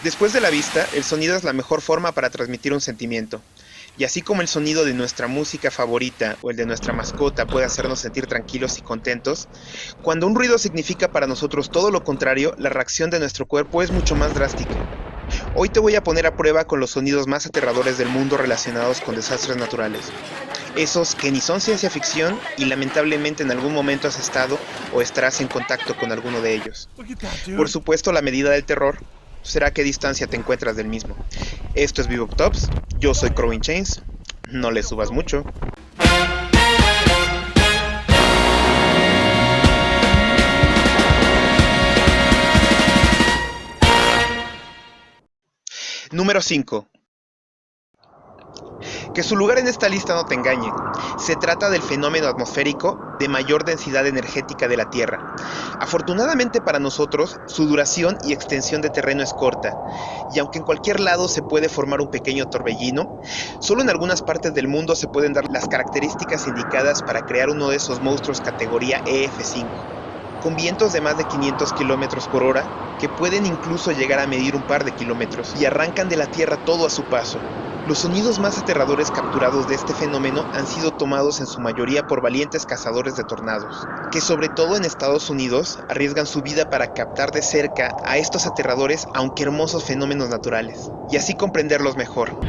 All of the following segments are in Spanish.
Después de la vista, el sonido es la mejor forma para transmitir un sentimiento. Y así como el sonido de nuestra música favorita o el de nuestra mascota puede hacernos sentir tranquilos y contentos, cuando un ruido significa para nosotros todo lo contrario, la reacción de nuestro cuerpo es mucho más drástica. Hoy te voy a poner a prueba con los sonidos más aterradores del mundo relacionados con desastres naturales. Esos que ni son ciencia ficción y lamentablemente en algún momento has estado o estarás en contacto con alguno de ellos. Por supuesto, la medida del terror será a qué distancia te encuentras del mismo. Esto es Bebop Tops, yo soy Crowing Chains, no le subas mucho. Número 5. Que su lugar en esta lista no te engañe. Se trata del fenómeno atmosférico de mayor densidad energética de la Tierra. Afortunadamente para nosotros, su duración y extensión de terreno es corta, y aunque en cualquier lado se puede formar un pequeño torbellino, solo en algunas partes del mundo se pueden dar las características indicadas para crear uno de esos monstruos categoría EF5, con vientos de más de 500 km por hora, que pueden incluso llegar a medir un par de kilómetros, y arrancan de la Tierra todo a su paso. Los sonidos más aterradores capturados de este fenómeno han sido tomados en su mayoría por valientes cazadores de tornados, que sobre todo en Estados Unidos arriesgan su vida para captar de cerca a estos aterradores aunque hermosos fenómenos naturales, y así comprenderlos mejor.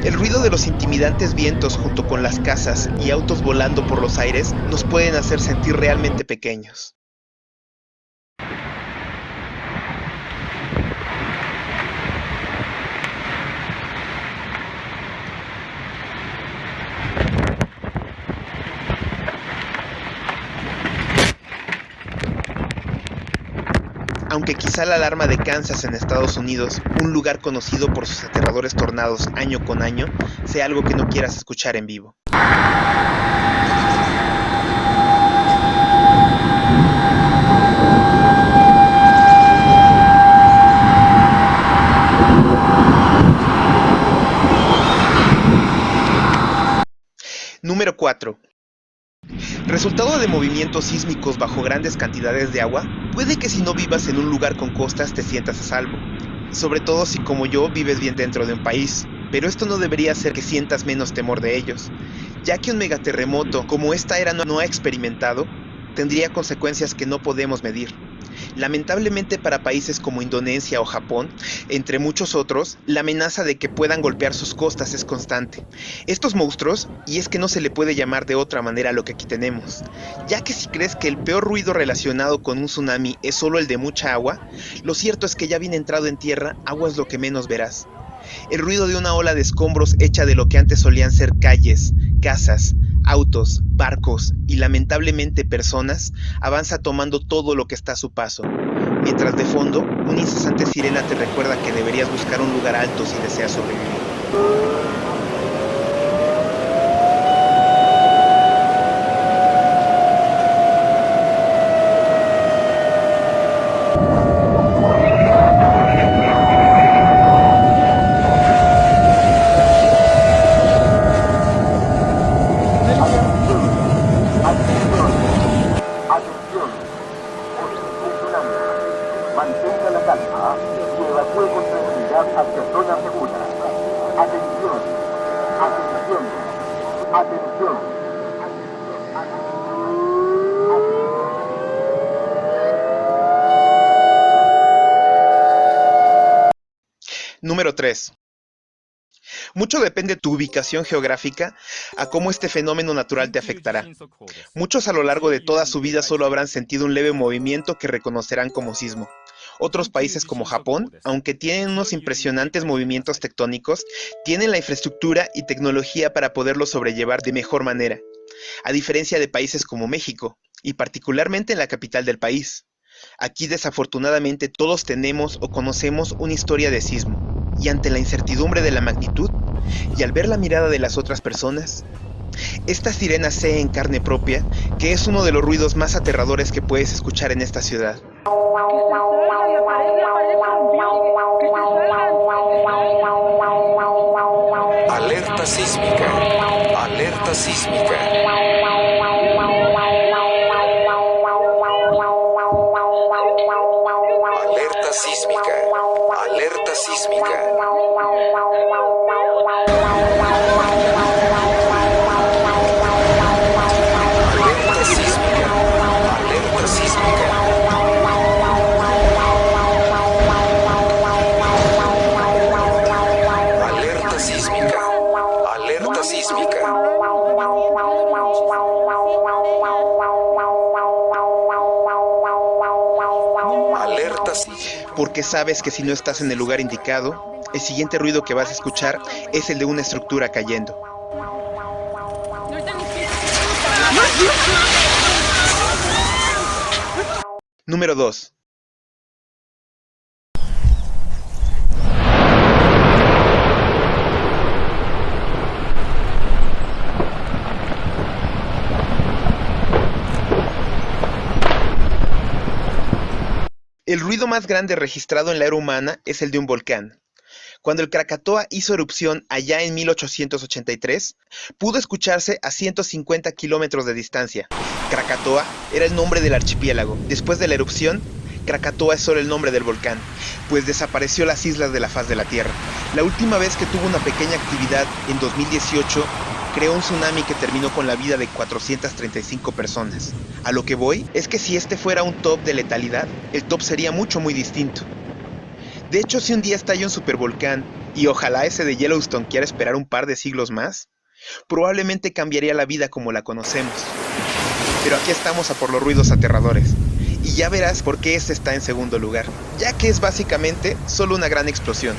El ruido de los intimidantes vientos junto con las casas y autos volando por los aires nos pueden hacer sentir realmente pequeños. Aunque quizá la alarma de Kansas en Estados Unidos, un lugar conocido por sus aterradores tornados año con año, sea algo que no quieras escuchar en vivo. Número 4. Resultado de movimientos sísmicos bajo grandes cantidades de agua, puede que si no vivas en un lugar con costas te sientas a salvo, sobre todo si como yo vives bien dentro de un país, pero esto no debería hacer que sientas menos temor de ellos, ya que un megaterremoto como esta era no ha experimentado, tendría consecuencias que no podemos medir. Lamentablemente para países como Indonesia o Japón, entre muchos otros, la amenaza de que puedan golpear sus costas es constante. Estos monstruos, y es que no se le puede llamar de otra manera a lo que aquí tenemos, ya que si crees que el peor ruido relacionado con un tsunami es solo el de mucha agua, lo cierto es que ya bien entrado en tierra, agua es lo que menos verás. El ruido de una ola de escombros hecha de lo que antes solían ser calles, casas, autos, barcos y lamentablemente personas, avanza tomando todo lo que está a su paso, mientras de fondo, una incesante sirena te recuerda que deberías buscar un lugar alto si deseas sobrevivir. Mantenga la calma y evacúe con tranquilidad hacia zona segura. Atención, atención, atención. Número 3. Mucho depende de tu ubicación geográfica a cómo este fenómeno natural te afectará. Muchos a lo largo de toda su vida solo habrán sentido un leve movimiento que reconocerán como sismo. Otros países como Japón, aunque tienen unos impresionantes movimientos tectónicos, tienen la infraestructura y tecnología para poderlo sobrellevar de mejor manera, a diferencia de países como México, y particularmente en la capital del país. Aquí desafortunadamente todos tenemos o conocemos una historia de sismo, y ante la incertidumbre de la magnitud, y al ver la mirada de las otras personas, esta sirena sé en carne propia que es uno de los ruidos más aterradores que puedes escuchar en esta ciudad. Alerta sísmica. Alerta sísmica. sísmica. Alerta sísmica. Alerta sísmica. Alerta sísmica. Alerta sísmica. Alerta sísmica. Alerta sísmica. Porque sabes que si no estás en el lugar indicado, el siguiente ruido que vas a escuchar es el de una estructura cayendo. Número 2. El ruido más grande registrado en la era humana es el de un volcán. Cuando el Krakatoa hizo erupción allá en 1883, pudo escucharse a 150 kilómetros de distancia. Krakatoa era el nombre del archipiélago. Después de la erupción, Krakatoa es solo el nombre del volcán, pues desapareció las islas de la faz de la Tierra. La última vez que tuvo una pequeña actividad, en 2018, creó un tsunami que terminó con la vida de 435 personas. A lo que voy es que si este fuera un top de letalidad, el top sería muy distinto. De hecho, si un día estalla un supervolcán, y ojalá ese de Yellowstone quiera esperar un par de siglos más, probablemente cambiaría la vida como la conocemos. Pero aquí estamos a por los ruidos aterradores, y ya verás por qué este está en segundo lugar, ya que es básicamente solo una gran explosión.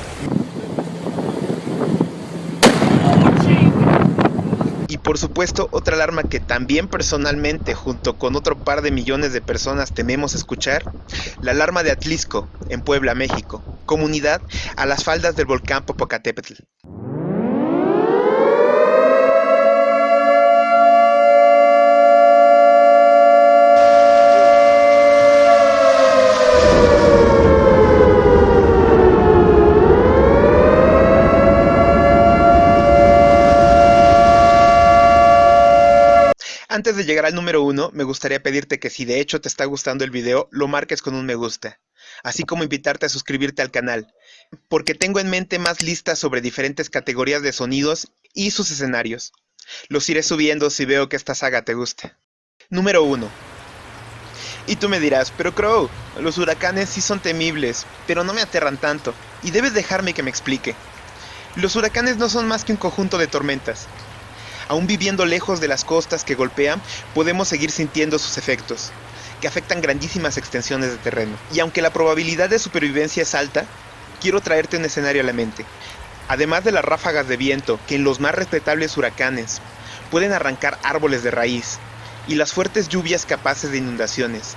Y por supuesto, otra alarma que también personalmente, junto con otro par de millones de personas tememos escuchar, la alarma de Atlisco, en Puebla, México, comunidad a las faldas del volcán Popocatépetl. Antes de llegar al número 1, me gustaría pedirte que si de hecho te está gustando el video, lo marques con un me gusta, así como invitarte a suscribirte al canal, porque tengo en mente más listas sobre diferentes categorías de sonidos y sus escenarios. Los iré subiendo si veo que esta saga te gusta. Número 1. Y tú me dirás, pero Crow, los huracanes sí son temibles, pero no me aterran tanto, y debes dejarme que me explique. Los huracanes no son más que un conjunto de tormentas. Aún viviendo lejos de las costas que golpean, podemos seguir sintiendo sus efectos, que afectan grandísimas extensiones de terreno. Y aunque la probabilidad de supervivencia es alta, quiero traerte un escenario a la mente. Además de las ráfagas de viento, que en los más respetables huracanes pueden arrancar árboles de raíz, y las fuertes lluvias capaces de inundaciones.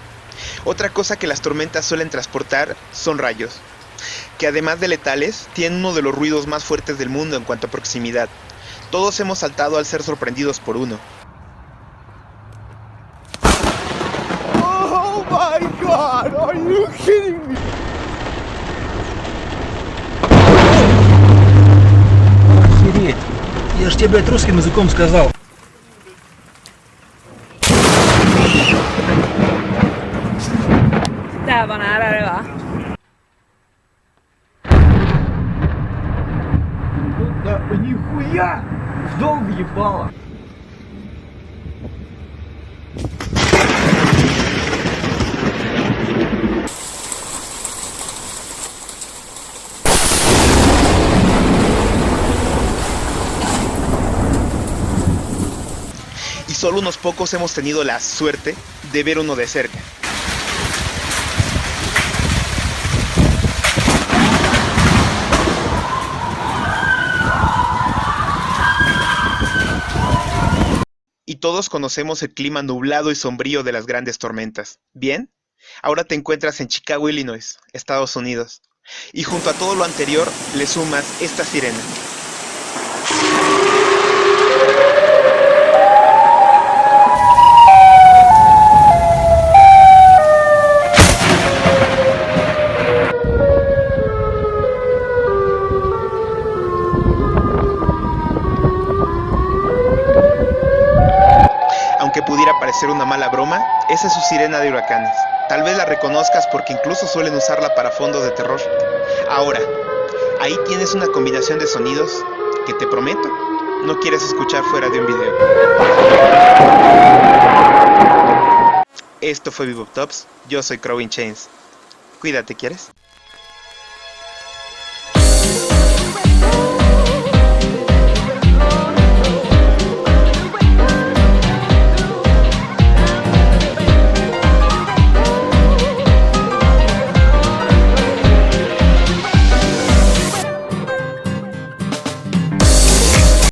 Otra cosa que las tormentas suelen transportar son rayos, que además de letales, tienen uno de los ruidos más fuertes del mundo en cuanto a proximidad. Todos hemos saltado al ser sorprendidos por uno. Oh my God, are you kidding me? Охереть, я ж тебе, блядь, русским языком сказал. Där var nära det va? Да нихуя! В дом въебало! Y solo unos pocos hemos tenido la suerte de ver uno de cerca. Y todos conocemos el clima nublado y sombrío de las grandes tormentas. ¿Bien? Ahora te encuentras en Chicago, Illinois, Estados Unidos. Y junto a todo lo anterior, le sumas esta sirena. Aunque pudiera parecer una mala broma, esa es su sirena de huracanes. Tal vez la reconozcas porque incluso suelen usarla para fondos de terror. Ahora, ahí tienes una combinación de sonidos que te prometo no quieres escuchar fuera de un video. Esto fue Bebop Tops, yo soy Crowing Chains. Cuídate, ¿quieres?